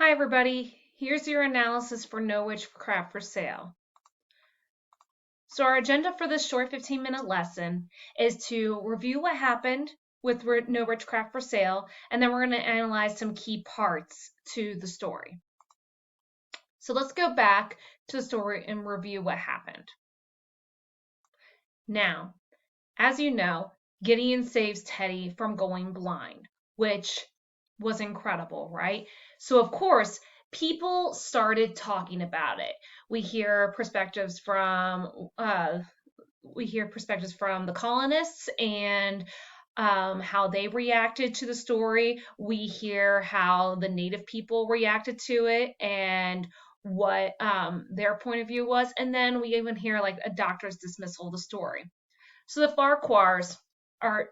Hi everybody, here's your analysis for No Witchcraft for Sale. So our agenda for this short 15-minute lesson is to review what happened with No Witchcraft for Sale, and then we're going to analyze some key parts to the story. So let's go back to the story and review what happened. Now, as you know, Gideon saves Teddy from going blind, which was incredible, right? So, of course, people started talking about it. We hear perspectives from the colonists and how they reacted to the story. We hear how the native people reacted to it and what their point of view was, and then we even hear like a doctor's dismissal of the story. So the Farquhars are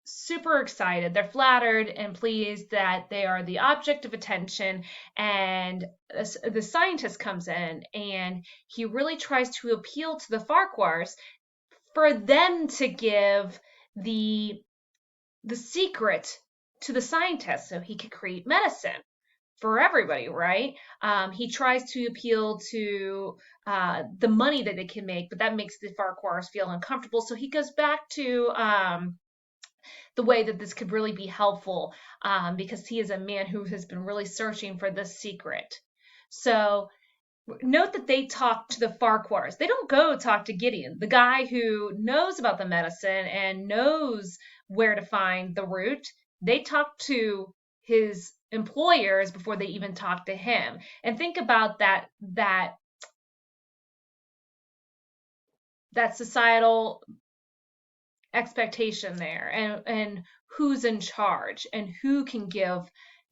super excited. They're flattered and pleased that they are the object of attention. And the scientist comes in and he really tries to appeal to the Farquhars for them to give the secret to the scientist so he could create medicine for everybody, right? He tries to appeal to the money that they can make, but that makes the Farquhars feel uncomfortable. So he goes back to the way that this could really be helpful because he is a man who has been really searching for this secret. So note that they talk to the Farquhars. They don't go talk to Gideon, the guy who knows about the medicine and knows where to find the root. They talk to his employers before they even talk to him. And think about that societal expectation there, and who's in charge and who can give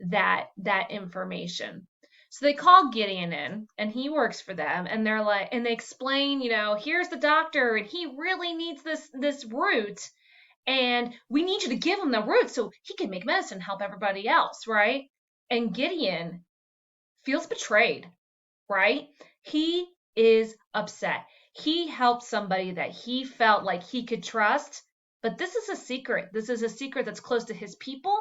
that information. So they call Gideon in and he works for them, and they're like, and they explain, here's the doctor and he really needs this root, and we need you to give him the root so he can make medicine and help everybody else, right? And Gideon feels betrayed, right? He is upset. He helped somebody that he felt like he could trust, but this is a secret. This is a secret that's close to his people,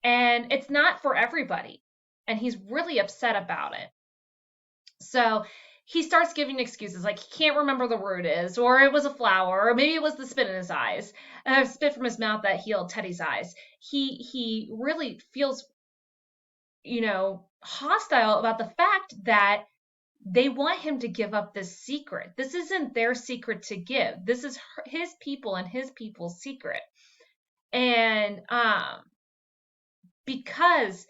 and it's not for everybody. And he's really upset about it. So he starts giving excuses like he can't remember the root is, or it was a flower, or maybe it was the spit in his eyes, spit from his mouth that healed Teddy's eyes. He really feels, hostile about the fact that they want him to give up this secret. This isn't their secret to give. This is his people and his people's secret. And because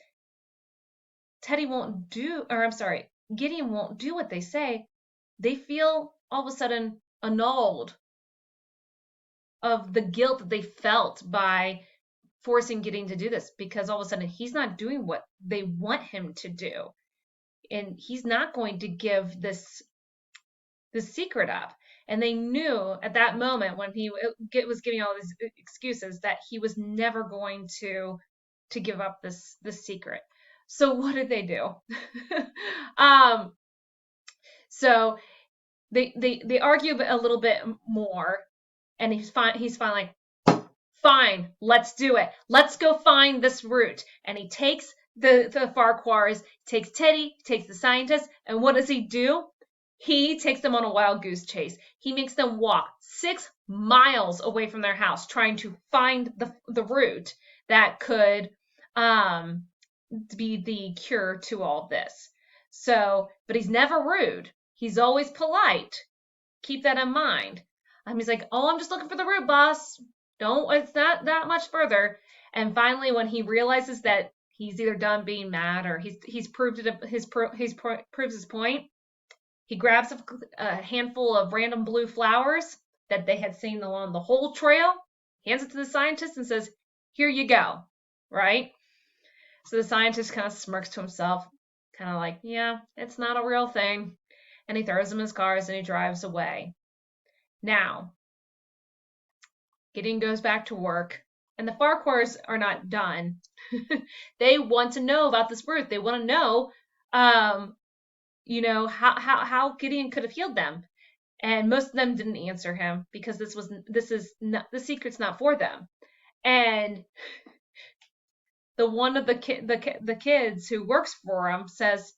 Gideon won't do what they say, they feel all of a sudden annulled of the guilt that they felt by forcing Gideon to do this, because all of a sudden he's not doing what they want him to do. And he's not going to give this secret up. And they knew at that moment when he was giving all these excuses that he was never going to give up this secret. So what did they do? So they argue a little bit more, and he's fine, like, fine, let's do it. Let's go find this root. And he takes the Farquhars, takes Teddy, takes the scientist, and what does he do? He takes them on a wild goose chase. He makes them walk 6 miles away from their house trying to find the root that could be the cure to all this. So, but he's never rude. He's always polite. Keep that in mind. He's like, oh, I'm just looking for the root, boss. It's not that much further. And finally, when he realizes that he's either done being mad or he's proved proves his point, he grabs a handful of random blue flowers that they had seen along the whole trail, hands it to the scientist, and says, here you go, right? So the scientist kind of smirks to himself, kind of like, yeah, it's not a real thing. And he throws them in his cars and he drives away. Now, Gideon goes back to work, and the Farquhars are not done. They want to know about this root. They want to know, how Gideon could have healed them. And most of them didn't answer him because the secret's not for them. And the one of the kids who works for him says,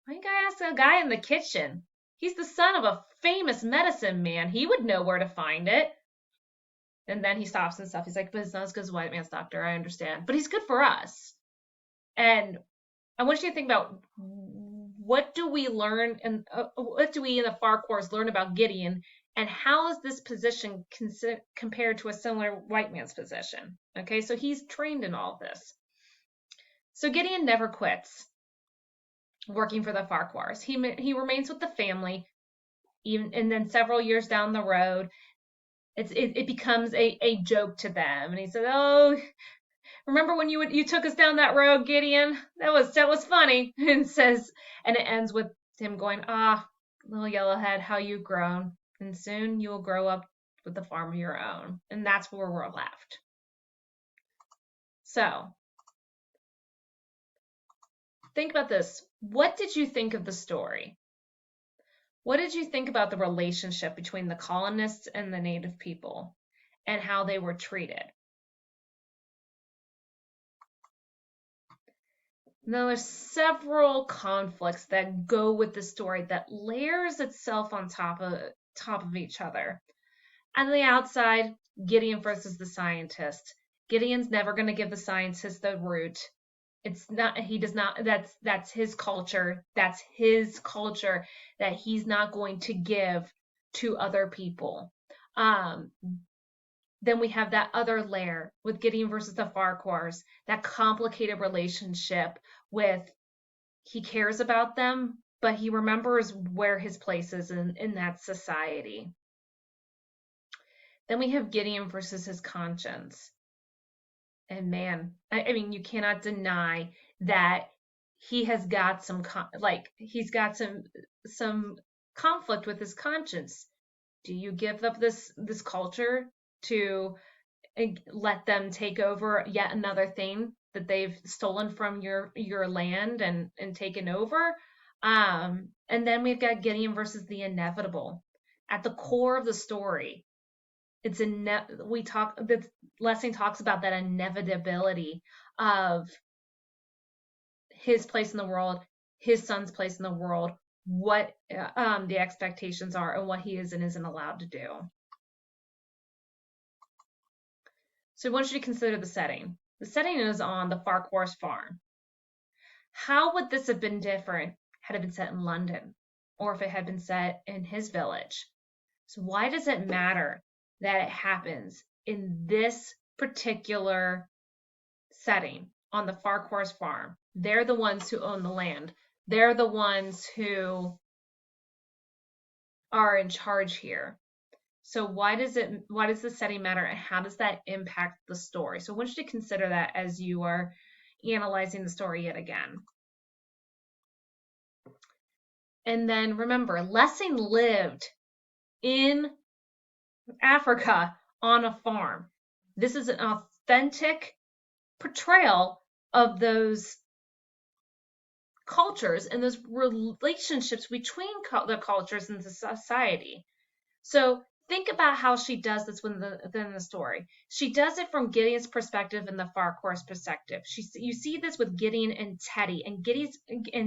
"Why you gotta ask a guy in the kitchen? He's the son of a famous medicine man. He would know where to find it." And then he stops and stuff. He's like, "But it's not as good as White Man's Doctor. I understand, but he's good for us." And I want you to think about, what do we learn, and what do we in the Far Course learn about Gideon, and how is this position compared to a similar white man's position? Okay, so he's trained in all this. So Gideon never quits working for the Farquhars. He remains with the family, even, and then several years down the road, it becomes a joke to them. And he said, "Oh, remember when you took us down that road, Gideon? That was funny." And it ends with him going, "Ah, little yellowhead, how you've grown, and soon you will grow up with a farm of your own." And that's where we're left. So think about this. What did you think of the story? What did you think about the relationship between the colonists and the native people, and how they were treated? Now, there's several conflicts that go with the story that layers itself on top of each other. On the outside, Gideon versus the scientist. Gideon's never going to give the scientist the root. It's not, he does not, that's his culture. That's his culture that he's not going to give to other people. Then we have that other layer with Gideon versus the Farquhars, that complicated relationship with, he cares about them, but he remembers where his place is in that society. Then we have Gideon versus his conscience. And man, I mean, you cannot deny that he has got he's got some conflict with his conscience. Do you give up this culture to let them take over yet another thing that they've stolen from your land and taken over? And then we've got Gideon versus the inevitable. At the core of the story, the Lessing talks about that inevitability of his place in the world, his son's place in the world, what the expectations are, and what he is and isn't allowed to do. So I want you to consider the setting. The setting is on the Farquhar's farm. How would this have been different had it been set in London, or if it had been set in his village? So why does it matter that it happens in this particular setting on the Farquhar's farm? They're the ones who own the land. They're the ones who are in charge here. So why does the setting matter, and how does that impact the story? So I want you to consider that as you are analyzing the story yet again. And then remember, Lessing lived in Africa on a farm. This is an authentic portrayal of those cultures and those relationships between the cultures and the society. So think about how she does this within the story. She does it from Gideon's perspective and the Farquhar's perspective. You see this with Gideon and Teddy, and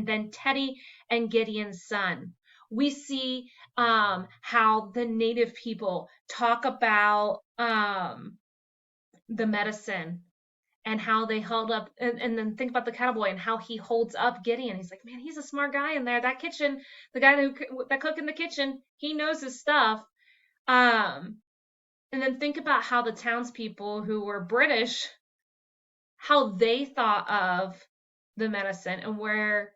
then Teddy and Gideon's son. We see how the native people talk about the medicine and how they held up, and then think about the cowboy and how he holds up Gideon. He's like, man, he's a smart guy in there. That kitchen, the guy that cook in the kitchen, he knows his stuff. And then think about how the townspeople who were British, how they thought of the medicine, and where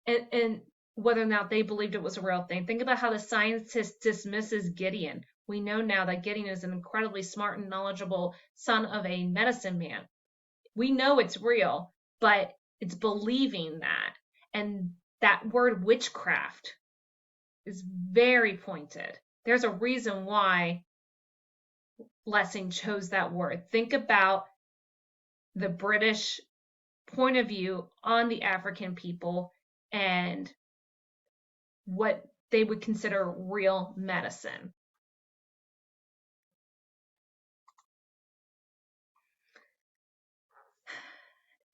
and whether or not they believed it was a real thing. Think about how the scientist dismisses Gideon. We know now that Gideon is an incredibly smart and knowledgeable son of a medicine man. We know it's real, but it's believing that. And that word witchcraft is very pointed. There's a reason why Lessing chose that word. Think about the British point of view on the African people and what they would consider real medicine.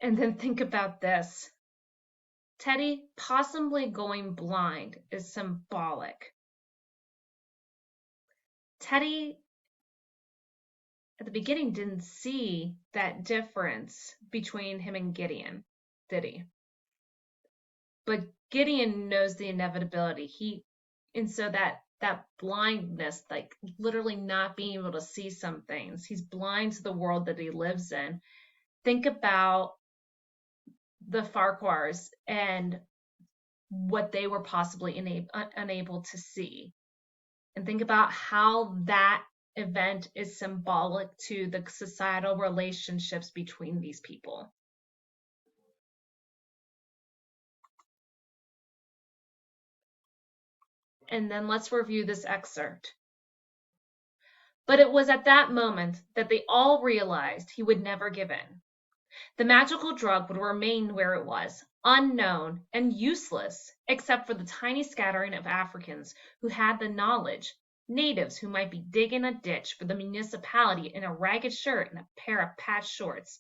And then think about this. Teddy possibly going blind is symbolic. Teddy, at the beginning, didn't see that difference between him and Gideon, did he? But Gideon knows the inevitability. And so that blindness, like literally not being able to see some things, he's blind to the world that he lives in. Think about the Farquhars and what they were possibly unable to see. And think about how that event is symbolic to the societal relationships between these people. And then let's review this excerpt. But it was at that moment that they all realized he would never give in. The magical drug would remain where it was, unknown and useless, except for the tiny scattering of Africans who had the knowledge, natives who might be digging a ditch for the municipality in a ragged shirt and a pair of patched shorts,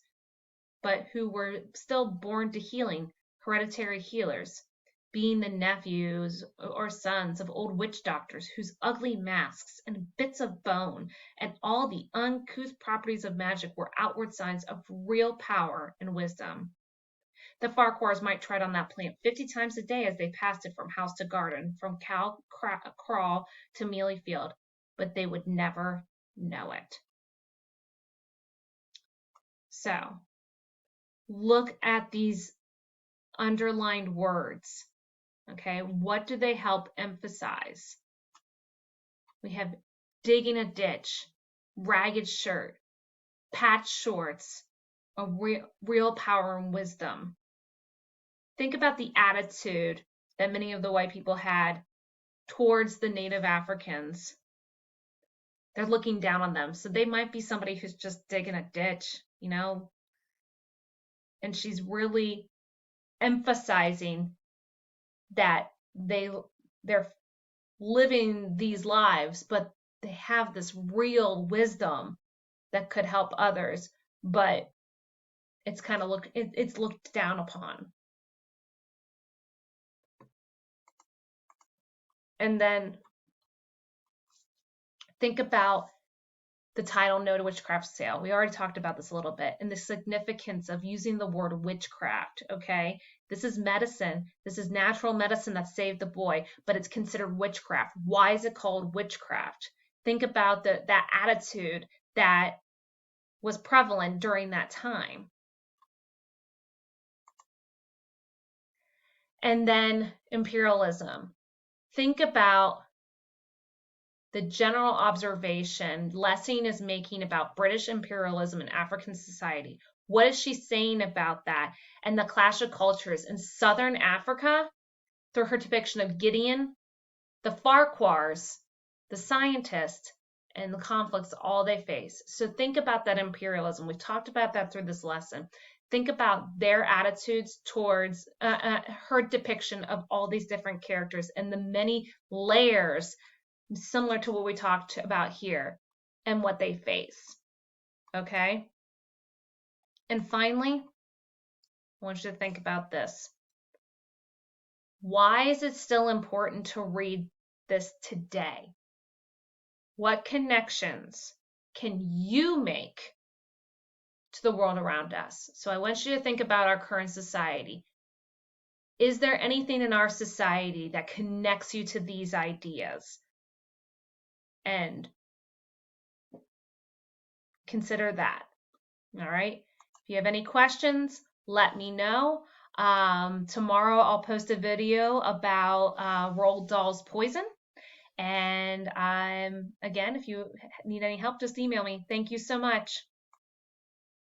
but who were still born to healing, hereditary healers, being the nephews or sons of old witch doctors whose ugly masks and bits of bone and all the uncouth properties of magic were outward signs of real power and wisdom. The Farquhars might tread on that plant 50 times a day as they passed it from house to garden, from cow crawl to mealy field, but they would never know it. So, look at these underlined words. Okay, what do they help emphasize? We have digging a ditch, ragged shirt, patched shorts, a real power and wisdom. Think about the attitude that many of the white people had towards the Native Africans. They're looking down on them. So they might be somebody who's just digging a ditch, you know? And she's really emphasizing that they're living these lives, but they have this real wisdom that could help others, but it's kind of it's looked down upon. And then think about the title No to Witchcraft Sale. We already talked about this a little bit, and the significance of using the word witchcraft, okay? This is medicine. This is natural medicine that saved the boy, but it's considered witchcraft. Why is it called witchcraft? Think about that attitude that was prevalent during that time. And then imperialism. Think about the general observation Lessing is making about British imperialism in African society. What is she saying about that and the clash of cultures in Southern Africa through her depiction of Gideon, the Farquhars, the scientists, and the conflicts all they face? So think about that imperialism. We've talked about that through this lesson. Think about their attitudes towards her depiction of all these different characters and the many layers similar to what we talked about here and what they face. Okay? And finally, I want you to think about this. Why is it still important to read this today? What connections can you make to the world around us? So I want you to think about our current society. Is there anything in our society that connects you to these ideas? And consider that. All right. If you have any questions, let me know. Tomorrow I'll post a video about Roald Dahl's Poison. And again, if you need any help, just email me. Thank you so much.